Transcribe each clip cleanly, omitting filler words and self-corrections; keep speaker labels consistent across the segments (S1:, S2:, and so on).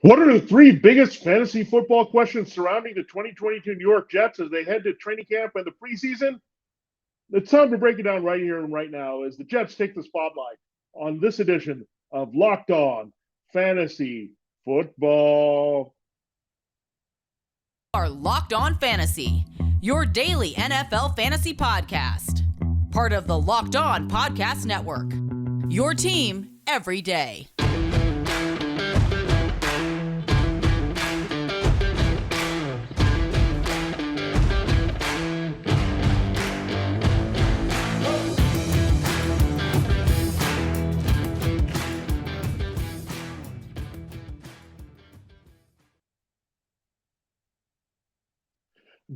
S1: What are the three biggest fantasy football questions surrounding the 2022 New York Jets as they head to training camp and the preseason? It's time to break it down right here and right now as the Jets take the spotlight on this edition of Locked On Fantasy Football.
S2: Are Locked On Fantasy, your daily NFL fantasy podcast. Part of the Locked On Podcast Network. Your team every day.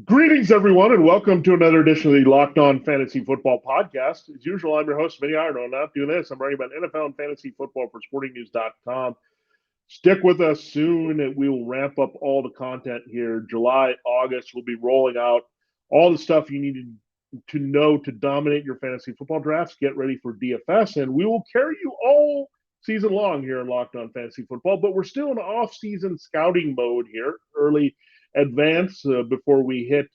S1: Greetings, everyone, and welcome to another edition of the Locked On Fantasy Football Podcast. As usual, I'm your host, Vinnie Iyer. No, I'm not doing this. I'm writing about NFL and fantasy football for sportingnews.com. Stick with us soon. We will ramp up all the content here. July, August, we'll be rolling out all the stuff you need to know to dominate your fantasy football drafts. Get ready for DFS, and we will carry you all season long here in Locked On Fantasy Football. But we're still in off-season scouting mode here, early advance before we hit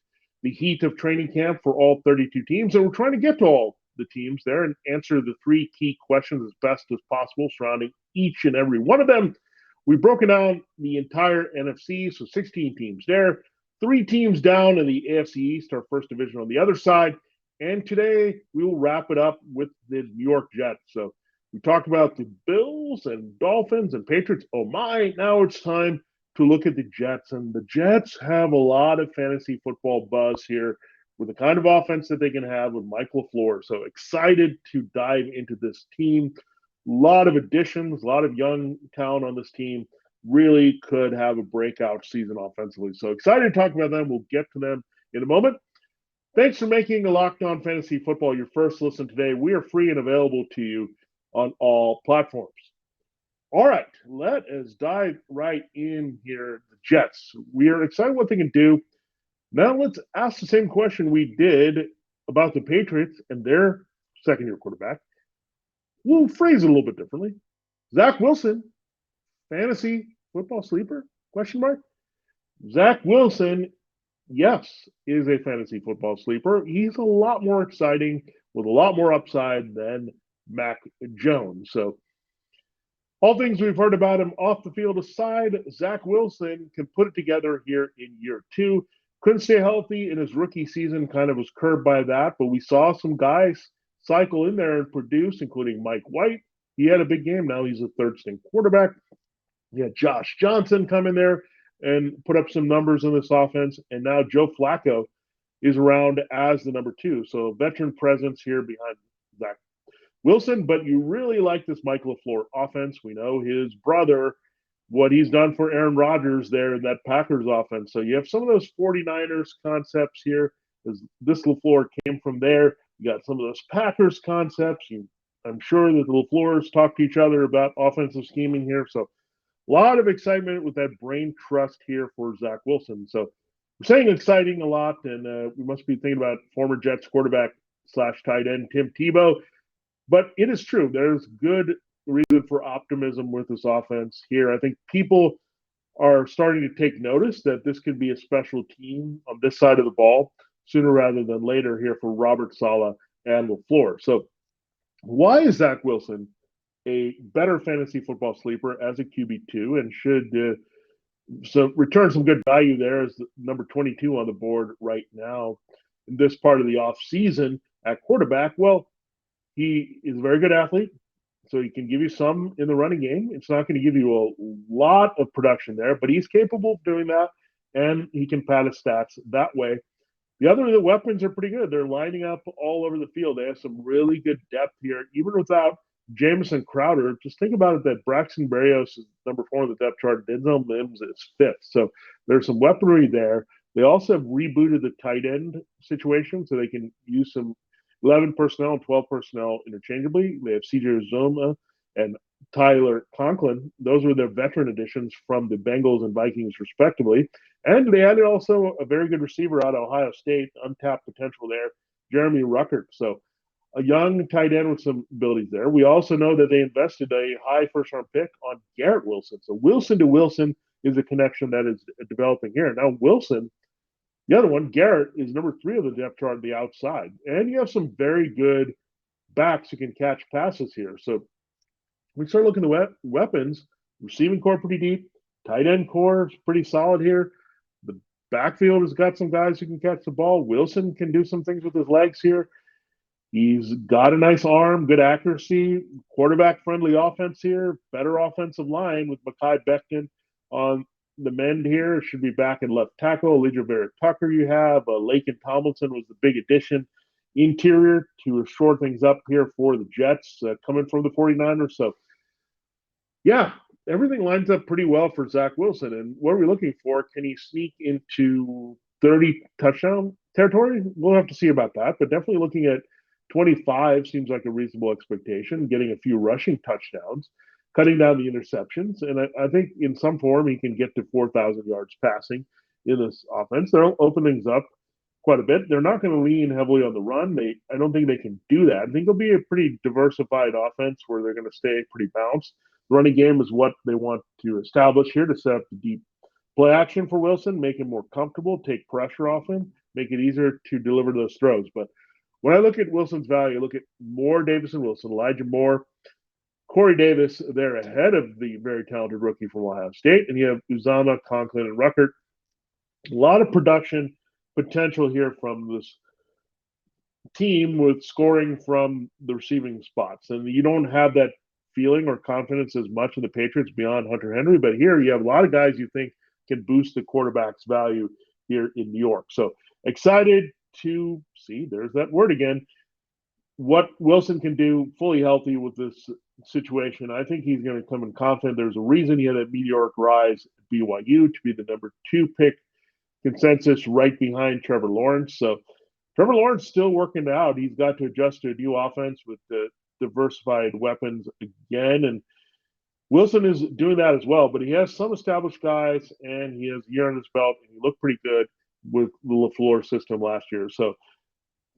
S1: the heat of training camp for all 32 teams. And we're trying to get to all the teams there and answer the three key questions as best as possible surrounding each and every one of them. We've broken down the entire NFC, so 16 teams there, 3 teams down in the AFC East, our first division on the other side. And today we will wrap it up with the New York Jets. So we talked about the Bills and Dolphins and Patriots. Oh my, now it's time to look at the Jets. And the Jets have a lot of fantasy football buzz here with the kind of offense that they can have with Mike LaFleur. So excited to dive into this team. A lot of additions, a lot of young talent on this team. Really could have a breakout season offensively. So excited to talk about them. We'll get to them in a moment. Thanks for making a Locked On Fantasy Football your first listen today. We are free and available to you on all platforms. All right, let us dive right in here. The Jets. We are excited what they can do. Now let's ask the same question we did about the Patriots and their second-year quarterback. We'll phrase it a little bit differently. Zach Wilson, fantasy football sleeper? Question mark. Zach Wilson, yes, is a fantasy football sleeper. He's a lot more exciting with a lot more upside than Mac Jones. So all things we've heard about him off the field aside, Zach Wilson can put it together here in year 2. Couldn't stay healthy in his rookie season, kind of was curbed by that, but we saw some guys cycle in there and produce, including Mike White. He had a big game. Now he's a third-string quarterback. You had Josh Johnson come in there and put up some numbers in this offense, and now Joe Flacco is around as the number 2. So veteran presence here behind Zach Wilson, but you really like this Mike LaFleur offense. We know his brother, what he's done for Aaron Rodgers there in that Packers offense. So you have some of those 49ers concepts here, as this LaFleur came from there. You got some of those Packers concepts. I'm sure that the LaFleurs talk to each other about offensive scheming here. So a lot of excitement with that brain trust here for Zach Wilson. So we're saying exciting a lot, and we must be thinking about former Jets quarterback / tight end Tim Tebow. But it is true. There's good reason for optimism with this offense here. I think people are starting to take notice that this could be a special team on this side of the ball sooner rather than later here for Robert Saleh and LaFleur. So why is Zach Wilson a better fantasy football sleeper as a QB2 and should return some good value there as the number 22 on the board right now in this part of the offseason at quarterback? Well, he is a very good athlete, so he can give you some in the running game. It's not going to give you a lot of production there, but he's capable of doing that, and he can pad his stats that way. The weapons are pretty good. They're lining up all over the field. They have some really good depth here, even without Jamison Crowder. Just think about it that Braxton Berrios is number 4 on the depth chart. Denzel Mims is 5th. So there's some weaponry there. They also have rebooted the tight end situation so they can use some 11 personnel and 12 personnel interchangeably. They have CJ Uzomah and Tyler Conklin. Those were their veteran additions from the Bengals and Vikings, respectively. And they added also a very good receiver out of Ohio State, untapped potential there, Jeremy Ruckert. So a young tight end with some abilities there. We also know that they invested a high first-round pick on Garrett Wilson. So Wilson to Wilson is a connection that is developing here. Now Wilson, the other one, Garrett, is number 3 of the depth chart on the outside. And you have some very good backs who can catch passes here. So we start looking at weapons. Receiving core pretty deep. Tight end core is pretty solid here. The backfield has got some guys who can catch the ball. Wilson can do some things with his legs here. He's got a nice arm, good accuracy, quarterback-friendly offense here, better offensive line with Mekhi Becton on the mend here. Should be back in left tackle. Elijah Vera-Tucker you have. Laken Tomlinson was the big addition interior to shore things up here for the Jets coming from the 49ers. So, yeah, everything lines up pretty well for Zach Wilson. And what are we looking for? Can he sneak into 30 touchdown territory? We'll have to see about that, but definitely looking at 25 seems like a reasonable expectation, getting a few rushing touchdowns, cutting down the interceptions. And I think in some form he can get to 4,000 yards passing in this offense. They'll open things up quite a bit. They're not going to lean heavily on the run. I don't think they can do that. I think it'll be a pretty diversified offense where they're going to stay pretty balanced. The running game is what they want to establish here to set up the deep play action for Wilson, make him more comfortable, take pressure off him, make it easier to deliver those throws. But when I look at Wilson's value, I look at Moore, Davis, and Wilson, Elijah Moore, Corey Davis, they're ahead of the very talented rookie from Ohio State, and you have Uzama, Conklin, and Ruckert. A lot of production potential here from this team with scoring from the receiving spots. And you don't have that feeling or confidence as much in the Patriots beyond Hunter Henry, but here you have a lot of guys you think can boost the quarterback's value here in New York. So excited to see, there's that word again, what Wilson can do fully healthy with this situation. I think he's going to come in confident. There's a reason he had a meteoric rise at BYU to be the number 2 pick consensus right behind Trevor Lawrence. So Trevor Lawrence still working it out. He's got to adjust to a new offense with the diversified weapons again. And Wilson is doing that as well, but he has some established guys and he has a year on his belt and he looked pretty good with the LaFleur system last year. So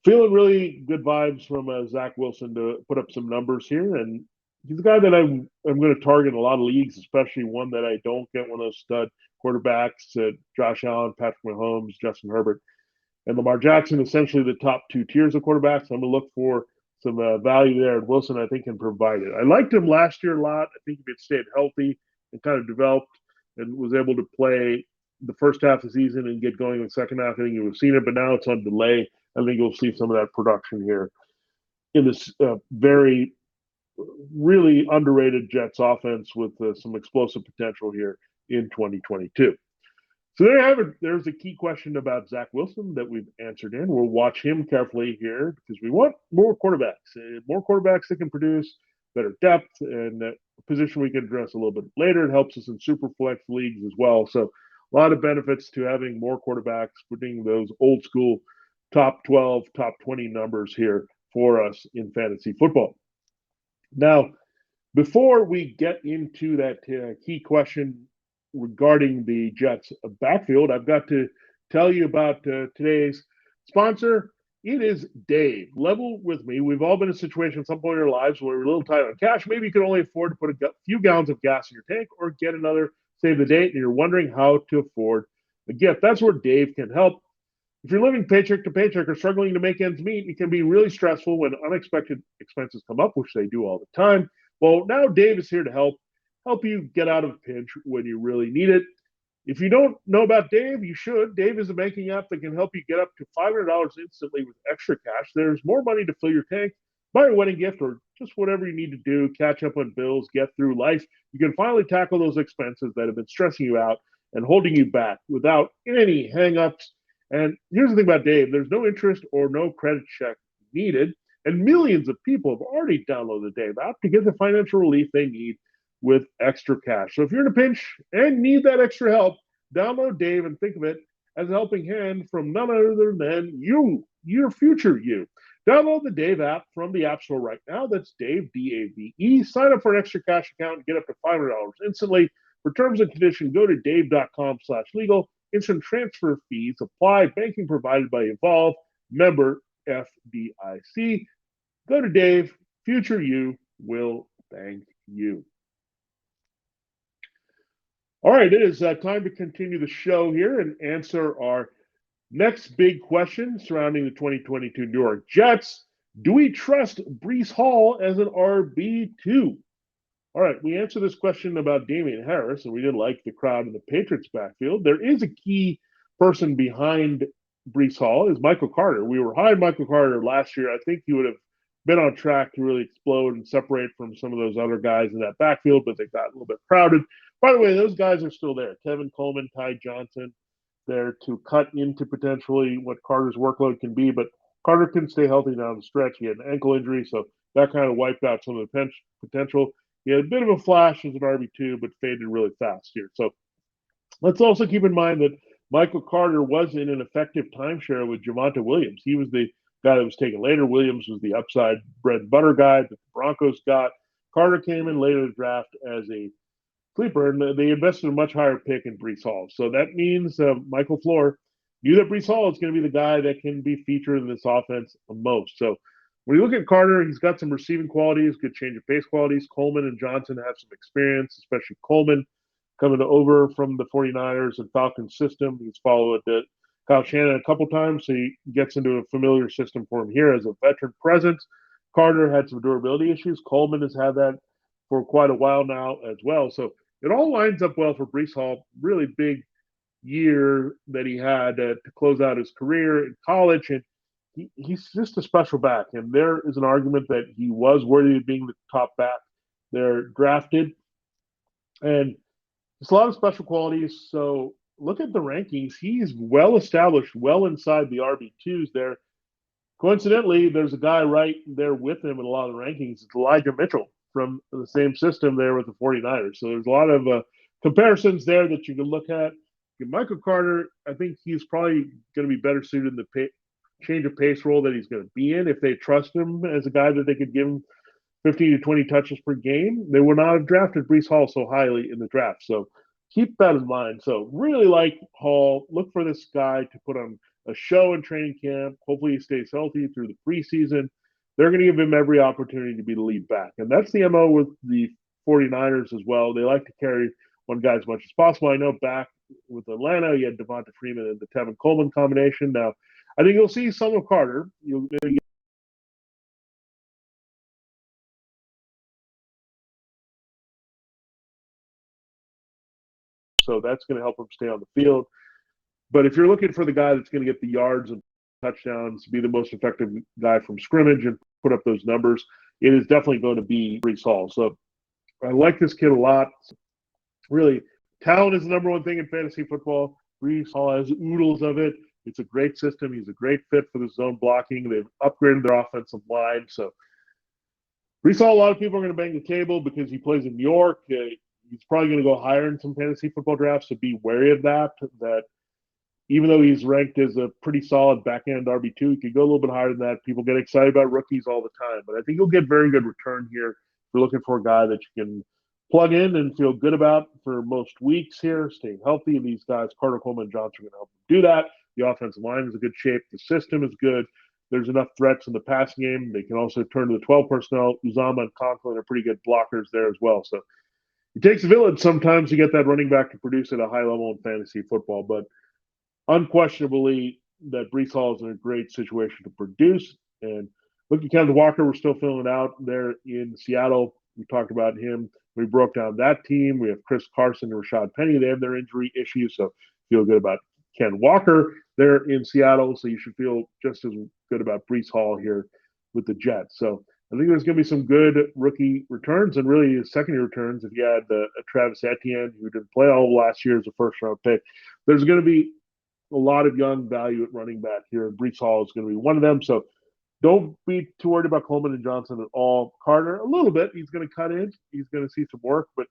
S1: feeling really good vibes from Zach Wilson to put up some numbers here. And he's a guy that I'm going to target in a lot of leagues, especially one that I don't get one of those stud quarterbacks, Josh Allen, Patrick Mahomes, Justin Herbert, and Lamar Jackson, essentially the top 2 tiers of quarterbacks. I'm going to look for some value there. And Wilson, I think, can provide it. I liked him last year a lot. I think if he had stayed healthy and kind of developed and was able to play the first half of the season and get going in the second half, I think you would have seen it, but now it's on delay. I think you'll see some of that production here in this very, really underrated Jets offense with some explosive potential here in 2022. So there you have it. There's a key question about Zach Wilson that we've answered in. We'll watch him carefully here because we want more quarterbacks that can produce better depth and a position we can address a little bit later. It helps us in super flex leagues as well. So a lot of benefits to having more quarterbacks, putting those old school top 12, top 20 numbers here for us in fantasy football. Now, before we get into that key question regarding the Jets backfield, I've got to tell you about today's sponsor. It is Dave. Level with me. We've all been in a situation at some point in our lives where we're a little tight on cash. Maybe you can only afford to put a few gallons of gas in your tank or get another save the date, and you're wondering how to afford a gift. That's where Dave can help. If you're living paycheck to paycheck or struggling to make ends meet, it can be really stressful when unexpected expenses come up, which they do all the time. Well, now Dave is here to help you get out of a pinch when you really need it. If you don't know about Dave, you should. Dave is a banking app that can help you get up to $500 instantly with extra cash. There's more money to fill your tank, buy a wedding gift, or just whatever you need to do, catch up on bills, get through life. You can finally tackle those expenses that have been stressing you out and holding you back without any hangups. And here's the thing about Dave. There's no interest or no credit check needed. And millions of people have already downloaded the Dave app to get the financial relief they need with extra cash. So if you're in a pinch and need that extra help, download Dave and think of it as a helping hand from none other than you, your future you. Download the Dave app from the App Store right now. That's Dave, D-A-V-E. Sign up for an extra cash account and get up to $500 instantly. For terms and conditions, go to dave.com/legal. Instant transfer fees apply. Banking provided by Evolve. Member FDIC. Go to Dave. Future you will thank you. All right, it is time to continue the show here and answer our next big question surrounding the 2022 New York Jets. Do we trust Breece Hall as an RB2? All right, we answered this question about Damian Harris, and we didn't like the crowd in the Patriots backfield. There is a key person behind Breece Hall, is Michael Carter. We were high on Michael Carter last year. I think he would have been on track to really explode and separate from some of those other guys in that backfield, but they got a little bit crowded. By the way, those guys are still there. Kevin Coleman, Ty Johnson, there to cut into potentially what Carter's workload can be, but Carter couldn't stay healthy down the stretch. He had an ankle injury, so that kind of wiped out some of the potential. He had a bit of a flash as an RB2, but faded really fast here. So let's also keep in mind that Michael Carter was in an effective timeshare with Javonte Williams. He was the guy that was taken later. Williams was the upside bread and butter guy that the Broncos got. Carter came in later in the draft as a sleeper, and they invested a much higher pick in Breece Hall. So that means Michael Floor knew that Breece Hall is going to be the guy that can be featured in this offense the most. So when you look at Carter, he's got some receiving qualities, good change of pace qualities. Coleman and Johnson have some experience, especially Coleman coming over from the 49ers and Falcons system. He's followed Kyle Shanahan a couple times, so he gets into a familiar system for him here as a veteran presence. Carter had some durability issues. Coleman has had that for quite a while now as well. So it all lines up well for Breece Hall. Really big year that he had to close out his career in college, and he's just a special back. And there is an argument that he was worthy of being the top back there drafted, and there's a lot of special qualities. So look at the rankings. He's well established, well inside the RB2s there. Coincidentally, there's a guy right there with him in a lot of the rankings. It's Elijah Mitchell from the same system there with the 49ers. So there's a lot of comparisons there that you can look at. Michael Carter, I think he's probably going to be better suited in the change of pace role that he's going to be in. If they trust him as a guy that they could give him 15 to 20 touches per game, they would not have drafted Breece Hall so highly in the draft. So keep that in mind. So really like Hall. Look for this guy to put on a show in training camp. Hopefully he stays healthy through the preseason. They're going to give him every opportunity to be the lead back. And that's the MO with the 49ers as well. They like to carry one guy as much as possible. I know back with Atlanta, you had Devonta Freeman and the Tevin Coleman combination. Now, I think you'll see some of Carter. You'll get so that's going to help him stay on the field. But if you're looking for the guy that's going to get the yards and touchdowns, be the most effective guy from scrimmage and put up those numbers, it is definitely going to be Breece Hall. So I like this kid a lot. Really, talent is the number one thing in fantasy football. Breece Hall has oodles of it. It's a great system. He's a great fit for the zone blocking. They've upgraded their offensive line. So Breece Hall, a lot of people are going to bang the table because he plays in New York. He's probably going to go higher in some fantasy football drafts, so be wary of that. That even though he's ranked as a pretty solid back end RB2, he could go a little bit higher than that. People get excited about rookies all the time, but I think you'll get very good return here if you're looking for a guy that you can plug in and feel good about for most weeks here, staying healthy. These guys, Carter, Coleman, and Johnson, are going to help him do that. The offensive line is in good shape. The system is good. There's enough threats in the passing game. They can also turn to the 12 personnel. Uzama and Conklin are pretty good blockers there as well. So it takes a village sometimes to get that running back to produce at a high level in fantasy football, but unquestionably that Breece Hall is in a great situation to produce. And look at Kenneth Walker, we're still filling out there in Seattle. We talked about him. We broke down that team. We have Chris Carson and Rashad Penny. They have their injury issues, so feel good about Ken Walker there in Seattle. So you should feel just as good about Breece Hall here with the Jets. So I think there's going to be some good rookie returns and really second-year returns. If you had Travis Etienne, who didn't play all last year as a first-round pick, there's going to be a lot of young value at running back here, and Breece Hall is going to be one of them. So don't be too worried about Coleman and Johnson at all. Carter, a little bit. He's going to cut in. He's going to see some work, but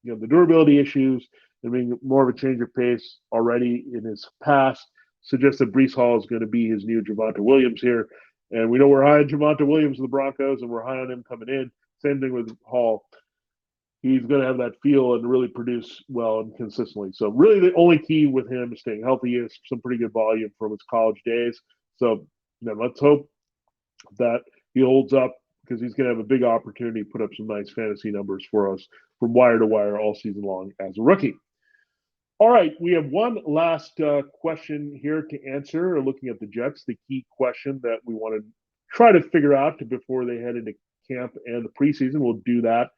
S1: the durability issues and being more of a change of pace already in his past suggests that Breece Hall is going to be his new Javonte Williams here. And we know we're high on Javonte Williams of the Broncos, and we're high on him coming in. Same thing with Hall. He's going to have that feel and really produce well and consistently. So really the only key with him is staying healthy is some pretty good volume from his college days. So let's hope that he holds up, because he's going to have a big opportunity to put up some nice fantasy numbers for us from wire to wire all season long as a rookie. All right, we have one last question here to answer. Looking at the Jets, the key question that we want to try to figure out before they head into camp and the preseason. We'll do that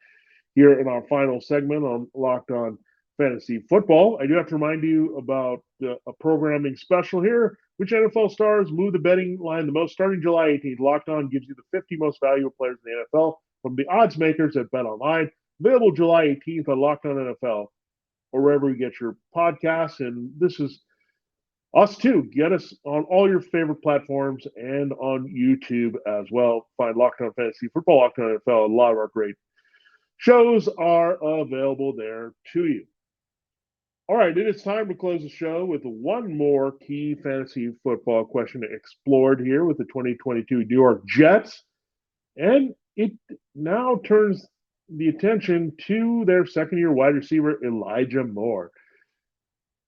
S1: here in our final segment on Locked On Fantasy Football. I do have to remind you about a programming special here. Which NFL stars move the betting line the most? Starting July 18th, Locked On gives you the 50 most valuable players in the NFL from the odds makers at BetOnline. Available July 18th on Locked On NFL or wherever you get your podcasts. And this is us too. Get us on all your favorite platforms and on YouTube as well. Find Locked On Fantasy Football, Locked On NFL. A lot of our great shows are available there to you. All right, it is time to close the show with one more key fantasy football question explored here with the 2022 New York Jets. And it now turns the attention to their second-year wide receiver, Elijah Moore.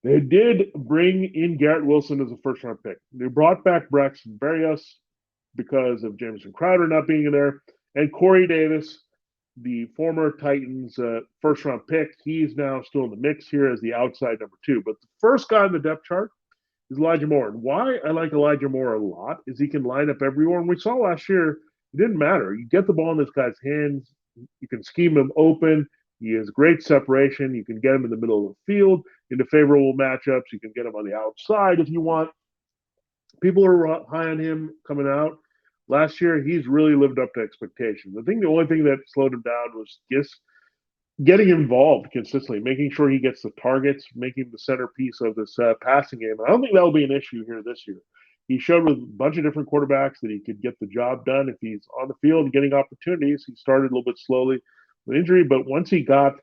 S1: They did bring in Garrett Wilson as a first-round pick. They brought back Braxton Berrios because of Jamison Crowder not being there, and Corey Davis, the former Titans first-round pick. He's now still in the mix here as the outside number 2. But the first guy on the depth chart is Elijah Moore. And why I like Elijah Moore a lot is he can line up everywhere. And we saw last year, it didn't matter. You get the ball in this guy's hands, you can scheme him open. He has great separation. You can get him in the middle of the field into favorable matchups. You can get him on the outside if you want. People are high on him coming out. Last year, he's really lived up to expectations. I think the only thing that slowed him down was just getting involved consistently, making sure he gets the targets, making the centerpiece of this passing game. I don't think that'll be an issue here this year. He showed with a bunch of different quarterbacks that he could get the job done if he's on the field and getting opportunities. He started a little bit slowly with injury, but once he got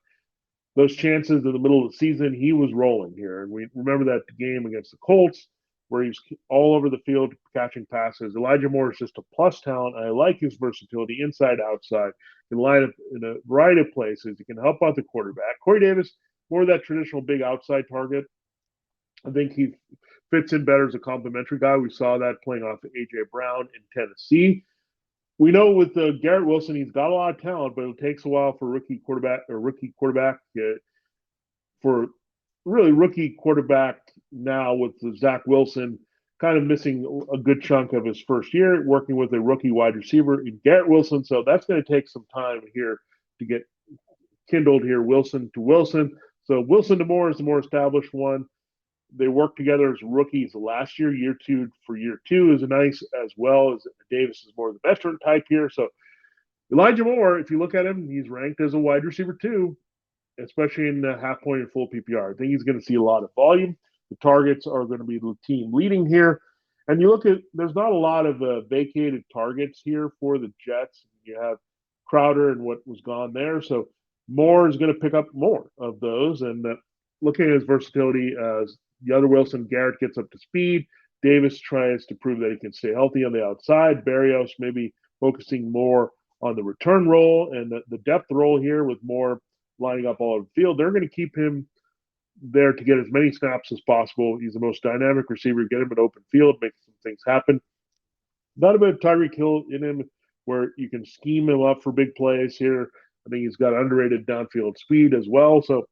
S1: those chances in the middle of the season, he was rolling here. And we remember that game against the Colts, where he's all over the field catching passes. Elijah Moore is just a plus talent. I like his versatility inside, outside. He can line up in a variety of places. He can help out the quarterback. Corey Davis, more of that traditional big outside target. I think he fits in better as a complimentary guy. We saw that playing off A.J. Brown in Tennessee. We know with Garrett Wilson, he's got a lot of talent, but it takes a while for rookie quarterback now with Zach Wilson kind of missing a good chunk of his first year, working with a rookie wide receiver in Garrett Wilson. So that's going to take some time here to get kindled here, Wilson to Wilson. So Wilson to Moore is the more established one. They worked together as rookies last year. Year 2 for year 2 is nice as well. As Davis is more the veteran type here. So Elijah Moore, if you look at him, he's ranked as a wide receiver 2, especially in the half point and full PPR. I think he's going to see a lot of volume. The targets are going to be the team leading here. And you look at, there's not a lot of vacated targets here for the Jets. You have Crowder and what was gone there. So Moore is going to pick up more of those. And looking at his versatility as the other Wilson, Garrett gets up to speed. Davis tries to prove that he can stay healthy on the outside. Berrios maybe focusing more on the return role and the depth role here with Moore lining up all over the field. They're going to keep him there to get as many snaps as possible. He's the most dynamic receiver. Get him an open field, make some things happen. Not a bit of Tyreek Hill in him where you can scheme him up for big plays here. I think he's got underrated downfield speed as well. So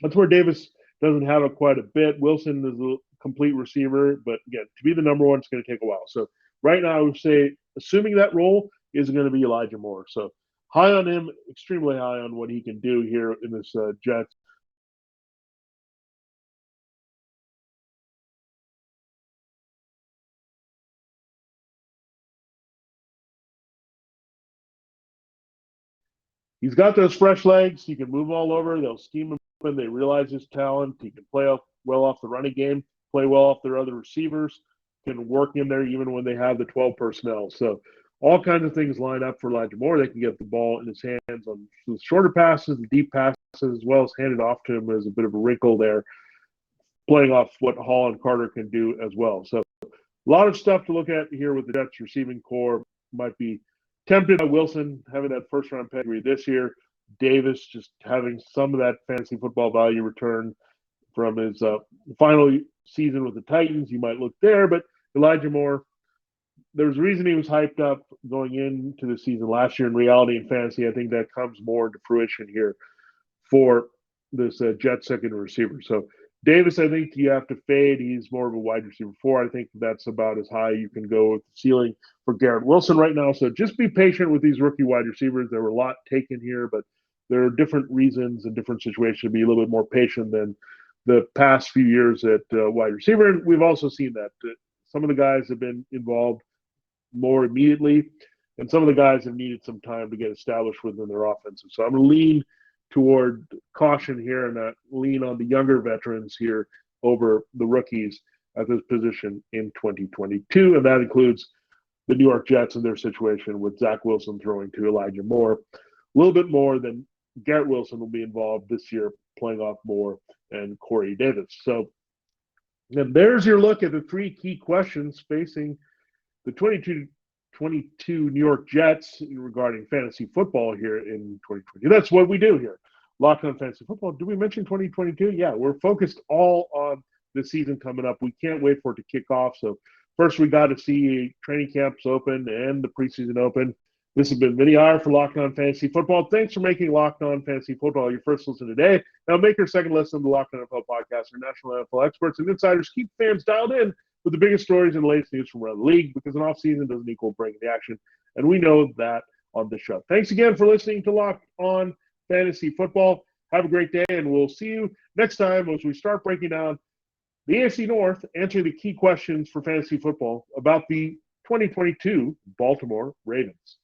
S1: that's where Davis doesn't have it quite a bit. Wilson is a complete receiver, but again, to be the number one, it's going to take a while. So right now, I would say, assuming that role is going to be Elijah Moore. So high on him, extremely high on what he can do here in this Jets. He's got those fresh legs. He can move all over. They'll scheme him when they realize his talent. He can play well off the running game, play well off their other receivers, can work in there even when they have the 12 personnel. So all kinds of things line up for Elijah Moore. They can get the ball in his hands on the shorter passes and deep passes, as well as hand it off to him as a bit of a wrinkle there, playing off what Hall and Carter can do as well. So a lot of stuff to look at here with the Jets receiving core. Might be tempted by Wilson having that first-round pedigree this year. Davis just having some of that fantasy football value return from his final season with the Titans. You might look there, but Elijah Moore, there's a reason he was hyped up going into the season last year. In reality, in fantasy, I think that comes more into fruition here for this Jet second receiver. So Davis, I think you have to fade. He's more of a wide receiver 4. I think that's about as high you can go with the ceiling for Garrett Wilson right now. So just be patient with these rookie wide receivers. There were a lot taken here, but there are different reasons and different situations to be a little bit more patient than the past few years at wide receiver. And we've also seen that some of the guys have been involved more immediately, and some of the guys have needed some time to get established within their offenses. So I'm going to lean toward caution here and lean on the younger veterans here over the rookies at this position in 2022, and that includes the New York Jets and their situation with Zach Wilson throwing to Elijah Moore. A little bit more than Garrett Wilson will be involved this year, playing off Moore and Corey Davis. So and there's your look at the 3 key questions facing the 2022 New York Jets regarding fantasy football here in 2020. That's what we do here. Locked on Fantasy Football. Did we mention 2022? Yeah, we're focused all on the season coming up. We can't wait for it to kick off. So first we got to see training camps open and the preseason open. This has been Vinnie Iyer for Locked On Fantasy Football. Thanks for making Locked On Fantasy Football your first listen today. Now make your second listen to the Locked On NFL podcast. Our national NFL experts and insiders keep fans dialed in with the biggest stories and latest news from around the league, because an off-season doesn't equal breaking the action, and we know that on the show. Thanks again for listening to Locked On Fantasy Football. Have a great day, and we'll see you next time as we start breaking down the AFC North, answering the key questions for fantasy football about the 2022 Baltimore Ravens.